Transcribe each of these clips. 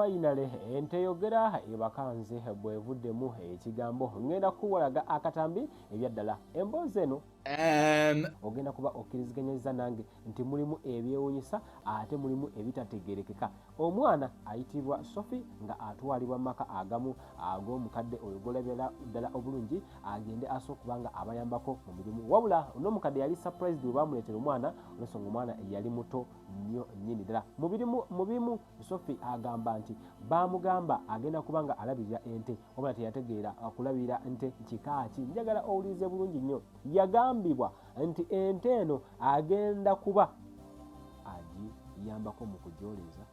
finally ente yogera ebakanze bwevuddemu ekigambo ngenda kuwalaga akatambi ebyaddala emboozi eno ogenda kuba okkiriziganyiriza nange nti mulimu ebyewuunyisa ate mulimu ebitategerekeka. Omwana ayitibwa Sophie nga atwalibwa maka agamu ag'omukadde oyo golabira ddala obulungi agende asookuba nga abayambako mu mirimu, wabula n'omukadde yali surprised bwe bamuleetera omwana olwensonga omwana yali muto nnyo nnyini ddala. Mu bimu Sophie agamba nti baamugamba agenda kuba nga alabirira ente wabula teyategeera kulabirira nte kika ki. Njagala owulirize bulungi nnyo, yagambibwa nti ente eno agenda kuba agiyambako mu kugyoleza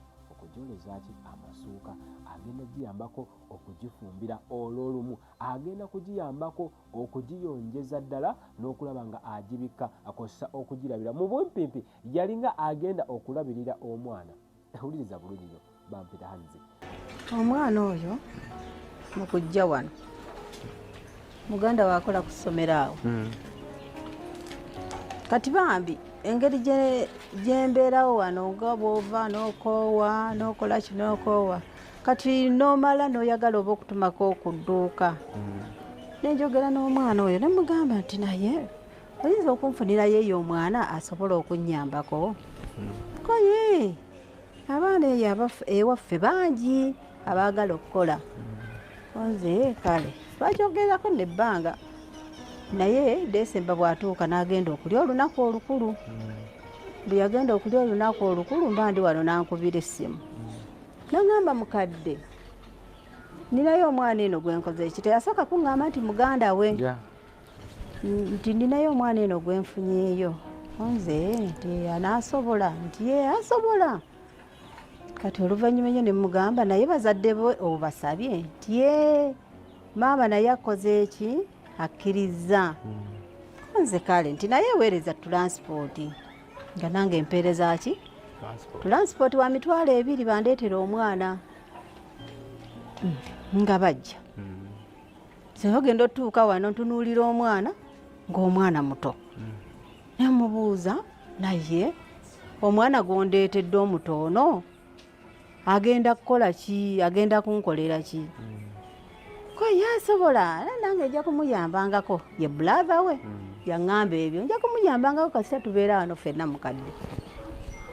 ki amasuuka, agenda giyambako okugifumbira olw'olumu, agenda kugiyambako okugiyonjeza ddala n'okulaba nga agibikka akozesa okugirabira. Mu bumpimpi yalinga agenda okulabirira omwana. Wuliriza bulungi nnyo bampita Hanzi. Omwana oyo mu kujja wano muganda waakola ku ssomero awo. Kati bambi engeri gyembeerawo wano nga bw'ova n'okoowa n'okola kinokoowa, kati n'omala n'oyagala oba okutumako ku dduuka. Nenjogera n'omwana oyo ne mugamba nti naye oyinza okunfunirayo eyo omwana asobola okunnyambako. Koye abaana eyo ewaffe bangi abaagala okukola. Nze kale twajogerako nebbanga, naye Desemba bw'atuuka n'agenda okulya olunaku olukulu. Bwe yagenda okulya olunaku olukulu mba ndi wano nankubira essimu. Nagamba mukadde, ninayo omwana eno gwe nkoze eki. Teyasooka kuŋŋamba nti muganda we, nti ninayo omwana eno gwe nfunyeeyo. Nze nti anaasobola, nti ye asobola. Kati oluvannyuma nnyo ne mugamba naye bazadde be obasabye nti ye maama naye akoze eki, akkiriza. Nze kale nti naye weereza tulansipooti nga nange empeereza ki tulansipooti wa mitwalo 2 bandeetera omwana nga bajja. Nze ogenda otuuka wano ntunuulira omwana ng'omwana muto. Namubuuza naye omwana gondeetedde omutono agenda kukola ki, agenda kunkolera ki? Ko yasobola nange ejja kumuyambangako, ye brother we yaŋŋamba ebyo, nja kumuyambangako kasita tubeera wano ffenna mukadde.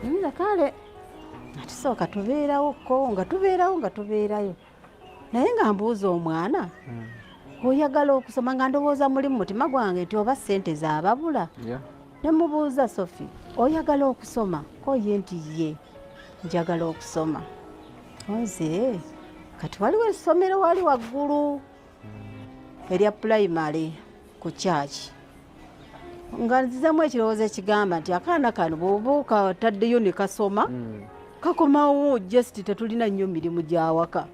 Nze kale natusooka tubeerawoko nga tubeerayo naye nga mbuuza omwana oyagala okusoma, nga ndowooza muli mu mutima gwange nti oba ssente zaababula. Ne mubuuza Sophie, oyagala okusoma? Ko ye nti ye njagala okusoma. Nze kati waliwo essomero wali waggulu erya primary ku church, nga nzizemu ekirowoozo ekigamba nti akaana kano bw'obuuka taddeyo ne kasoma kakomawo just tetulina nnyo mirimu gy'awaka,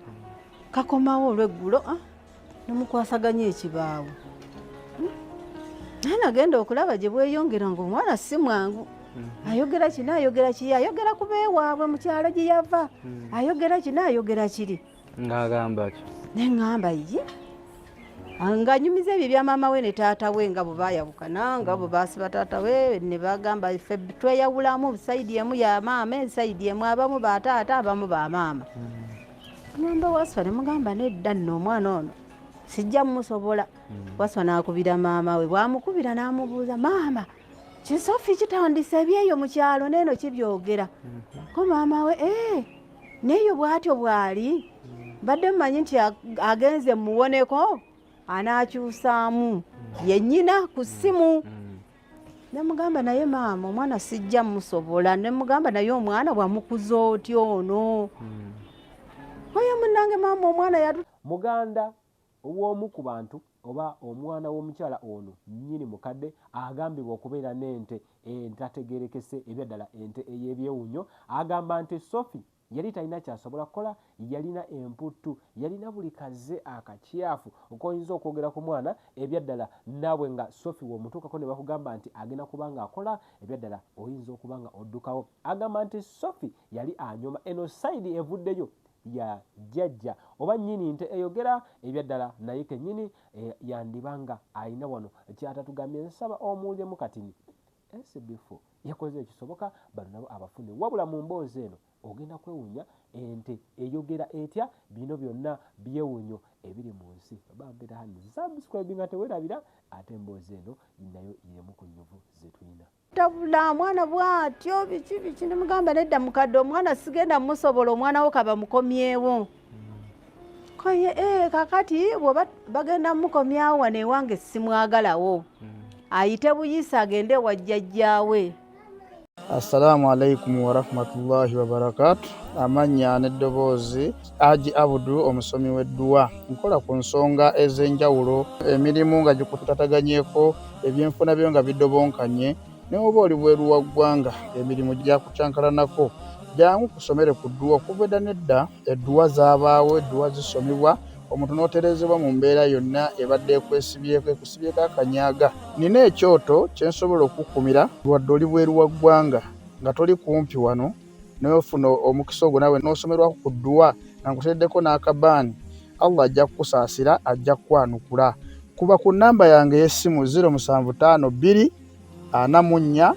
kakomawo olw'eggulo nemukwasaganya ekibaawo. Naye nagenda okulaba gye bweyongera ng'omwana si mwangu. Ayogera kino ayogera kiri, ayogera ku beewaabwe mu kyalo gye yava, ayogera kino ayogera kiri. Ng'agamba ki? Ne ŋŋamba ye ng'anyumiza ebyo bya maama we ne taata we nga bwe baayawukana, nga bwe baasiba taata we ne bagamba ffe tweyawulamu sayidi emu ya maama, sayidi emu abamu ba taata abamu ba maama. Ŋŋamba Waswa ne mugamba nedda nno omwana ono sijja mmusobola. Waswa n'akubira maama we, bw'amukubira n'amubuuza, maama Sophie kitandise ebyeyo mu kyalo neeno kibyogera. Ko maama we neeyo bw'atyo bw'ali, mbadde mmanyi nti agenze muwoneko anaakyusaamu yennyina ku ssimu. Ne mugamba naye maama omwana sijja musobola. Ne mugamba naye omwana bwamukuza otyo ono. Oyo munnange maama omwana muganda ow'omu ku bantu oba omwana w'omukyala ono nnyini mukadde agambibwa okubeera n'ente entategerekese ebyaddala ente ey'ebyewunyo. Agamba nti Sophie yali talina kyasobola kukola, yalina emputtu, yalina buli kaze akakyafu okoyinza okwogera ku mwana ebyaddala naabwe nga Sophie w'omutuukako ne bakugamba nti agenda kuba nga akola ebyaddala oyinza okuba nga oddukawo. Agamba nti Sophie yali anyoma eno sayidi evuddeyo ya jjajja oba nnyini nte eyogera ebyaddala naye kennyini yandibanga ayina wano kyatatugambye. Nsaba omuwuliremu katini SB4 yakoze ekisoboka bano nabo abafune, wabula mu mboozi eno ogenda kwewuunya ente eyogera etya. Bino byonna byewunyo ebiri mu nsi. Bambera hano subscribe nga tewerabira, ate emboozi eno nayo iremu ku nnyuvu zetulina. Tabula mwana bwatyo biki nemugamba nedda mukadde omwana sigenda musobola omwana wo kaba mukomyewo. Koye kakati bwoba bagenda mukomyawo wane ewange simwagalawo. Ayite buyisi agende wajjajjaawe. Assalamu alaikum wa rahmatullahi wa barakatuh. Amanya n'eddoboozi Haji Abudu omusomi w'edduwa. Nkola ku nsonga ez'enjawulo, emirimu nga gikutataganyeko, ebyenfuna byo nga bidobonkanye, ne oba oli bweru wa ggwanga emirimu gyakucankalanako. Jangu kusomere ku dduwa. Okuva edda nedda edduwa zaabaawo, edduwa zisomibwa, omuntu n'oterezebwa mu mbeera yonna ebadde ekusibyeko akanyaaga. Nina ekyoto kye nsobola okukumira wadde oli bweru wa ggwanga nga toli kumpi wano n'ofuna omukisa ogwo naawe n'osomerwako ku dduwa nga nkuteddeko n'akabaani. Allah ajja kukusaasira, ajja kukwanukula. Kuba ku nnamba yange y'essimu 075 2 44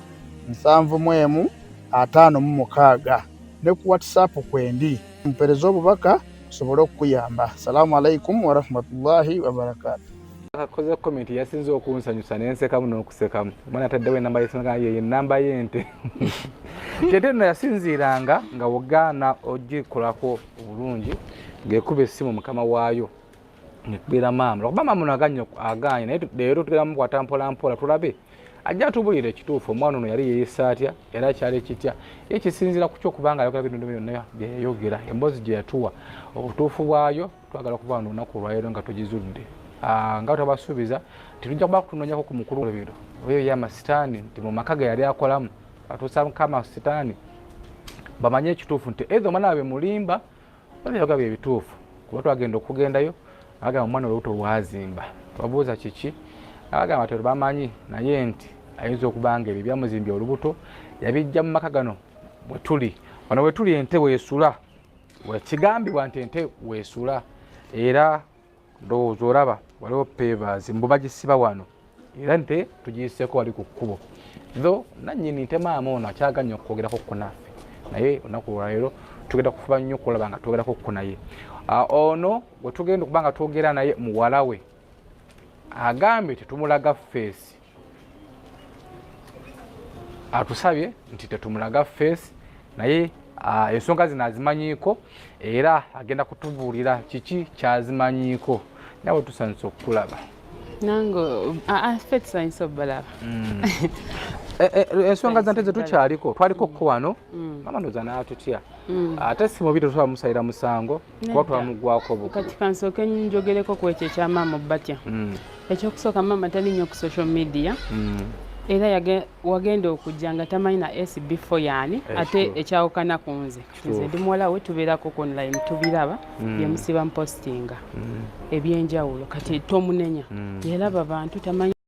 751 ne ku WhatsApp kwendi. Mpereza obubaka sobole okuyamba. Assalamu alaikum wa rahmatullahi wa barakatuh. Akakoze comment yasinze okunsanyusa nensekamu n'okusekamu. Mwana ataddewo ennamba y'esonga ye ennamba y'ente. Kyeteno yasinziiranga nga wogaana ogikolako obulungi ng'ekuba essimu mukama waayo nekubira maama. Lwakuba maama ono aganye naye leero tugenda mukwata mpola mpola tulabe ajja tubulira ekituufu omwana ono yali yeeyisa atya era kyali kitya. Ye kisinziira ku kyokubanga ayogera bintu byonna bye yayogera, emboozi gye yatuwa, obutuufu bwayo twagala kuba no lunaku lwaleero nga tugizudde. Nga twabasuubiza titujja kuba kutunoonyako ku mukulu w'ebiro oyo y'amasitaani nti mu maka ge yali akolamu atuusa k'amasitaani bamanye ekituufu nti ezo omwana wabe mulimba oba yayoga bye bituufu. Kuba twagenda okugendayo abagamba omwana olubuto lwazimba, twabuuza kiki, abagamba nti bamanyi naye nti ayinza okubanga ebyo byamuzimbya olubuto yabijja mu maka gano bwe tuli wano, bwe tuli ente weesula, wekigambibwa nti ente weesula. Era ndowooza olaba waliwo peebaazi mbu bagisiba wano era nte tugiyiseeko wali ku kkubo. Tho nannyini nte maama ono akyaganya okwogerako ku naffe, naye olunaku lwaleero tugenda kufuba nnyo okulaba nga twogerako ku naye. Ono bwe tugenda okuba nga twogera naye muwala we agambye tetumulaga feesi, atusabye nti tetumulaga feesi, naye ensonga zino azimanyiiko era agenda kutubuulira kiki kyazimanyiiko. Nawe tusanyusa okukulaba. Nango ffe tusanyusa obbalaba. Ensonga zante ze tukyaliko twaliko ko wano mama ndoza n'atutya ate si mubiri tusobola musayira musango kuba twamugwako buku. Kati kansooke njogereko ku ekyo ekya maama Batya. Ekyokusooka maama talinnyo ku social media era wagenda okujja nga tamanyi na SB4 yaani ate ekyawukana ku nze. Nze ndi muwala we tubeerako ku online tubiraba bye musiba mpostinga ebyenjawulo kati tomunenya yeraba bantu tamanyi